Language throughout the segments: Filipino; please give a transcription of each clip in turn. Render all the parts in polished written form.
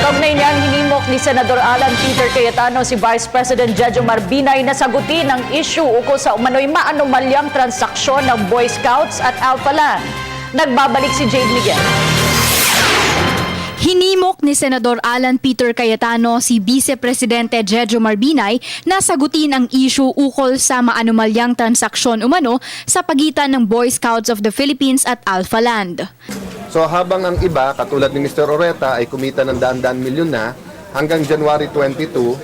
Kaugnay niyan, hinimok ni Senador Alan Peter Cayetano si Vice President Jejomar Binay na sagutin ang issue ukol sa umano'y maanumalyang transaksyon ng Boy Scouts at Alphaland. Nagbabalik si Jade Miguel. Hinimok ni Senador Alan Peter Cayetano si Vice Presidente Jejomar Binay na sagutin ang issue ukol sa maanumalyang transaksyon umano sa pagitan ng Boy Scouts of the Philippines at Alphaland. So habang ang iba, katulad ni Mr. Oreta, ay kumita ng daan-daan milyon na, hanggang January 22,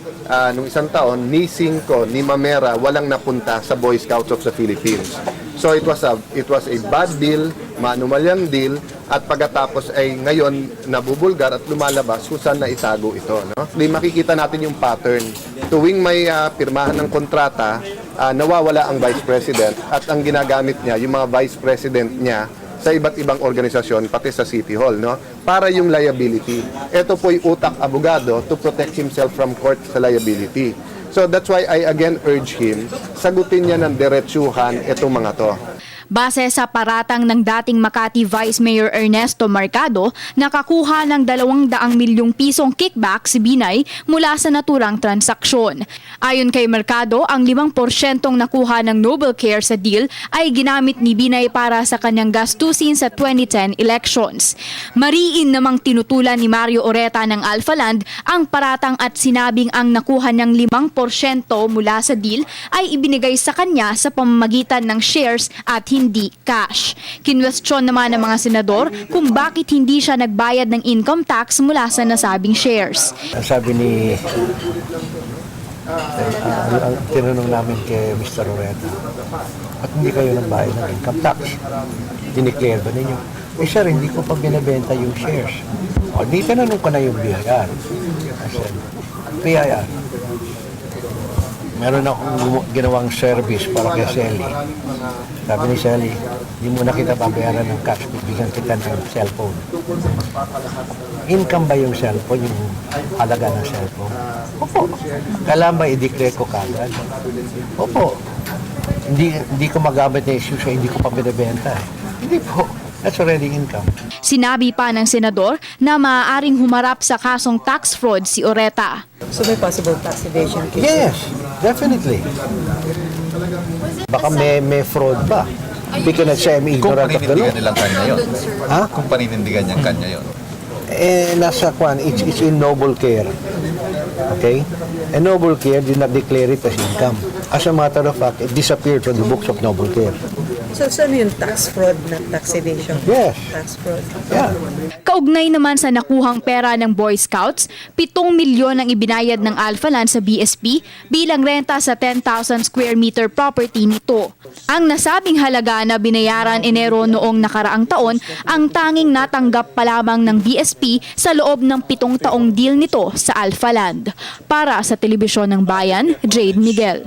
nung isang taon, ni Cinco, ni Mamera, walang napunta sa Boy Scouts of the Philippines. So it was a bad deal, maanumalyang deal, at pagkatapos ay ngayon nabubulgar at lumalabas kung saan na itago ito. No? Di makikita natin yung pattern. Tuwing may pirmahan ng kontrata, nawawala ang Vice President at ang ginagamit niya, yung mga Vice President niya, sa iba't ibang organisasyon, pati sa City Hall, no? Para yung liability. Ito po'y utak abogado to protect himself from court sa liability. So that's why I again urge him, sagutin niya ng diretsuhan itong mga to. Base sa paratang ng dating Makati Vice Mayor Ernesto Mercado, nakakuha ng 200 milyong pisong kickback si Binay mula sa naturang transaksyon. Ayon kay Mercado, ang 5% nakuha ng Noble Care sa deal ay ginamit ni Binay para sa kanyang gastusin sa 2010 elections. Mariin namang tinutulan ni Mario Oreta ng Alphaland ang paratang at sinabing ang nakuha niyang 5% mula sa deal ay ibinigay sa kanya sa pamamagitan ng shares at hindi cash. Kinwestiyon naman ng mga senador kung bakit hindi siya nagbayad ng income tax mula sa nasabing shares. Sabi ni tinanong namin kay Mr. Oreta, at hindi kayo nagbayad ng income tax? Dineclare ba ninyo? Eh sir, hindi ko pa binibenta yung shares. O, di tinanong ko na yung BIR. I said, BIR, meron akong ginawang service para kay Sally. Sabi ni Sally, hindi mo na kita pabayaran ng cash, bibigyan kita ng cellphone. Income ba yung cellphone, yung halaga ng cellphone? Opo. Kailangan ba i-declare ko kagad? Opo. Hindi ko magamit na issue siya, hindi ko pa binibenta. Hindi po. That's already income. Sinabi pa ng senador na maaaring humarap sa kasong tax fraud si Oreta. So may possible tax evasion case? Yes, definitely. Baka may fraud pa. We cannot say I'm Kung ignorant of the law. paninindigan nilang kanya yun. Ha? Kung paninindigan niyang kanya yun. Nasa kwan, it's in Noble Care. Okay? And Noble Care did not declare it as income. As a matter of fact, it disappeared from the books of Noble Care. So ano yung tax fraud na tax evasion? Yes. Tax fraud. Yeah. Kaugnay naman sa nakuhang pera ng Boy Scouts, 7 milyon ang ibinayad ng Alphaland sa BSP bilang renta sa 10,000 square meter property nito. Ang nasabing halaga na binayaran Enero noong nakaraang taon ang tanging natanggap pa lamang ng BSP sa loob ng 7 taong deal nito sa Alphaland. Para sa Telebisyon ng Bayan, Jade Miguel.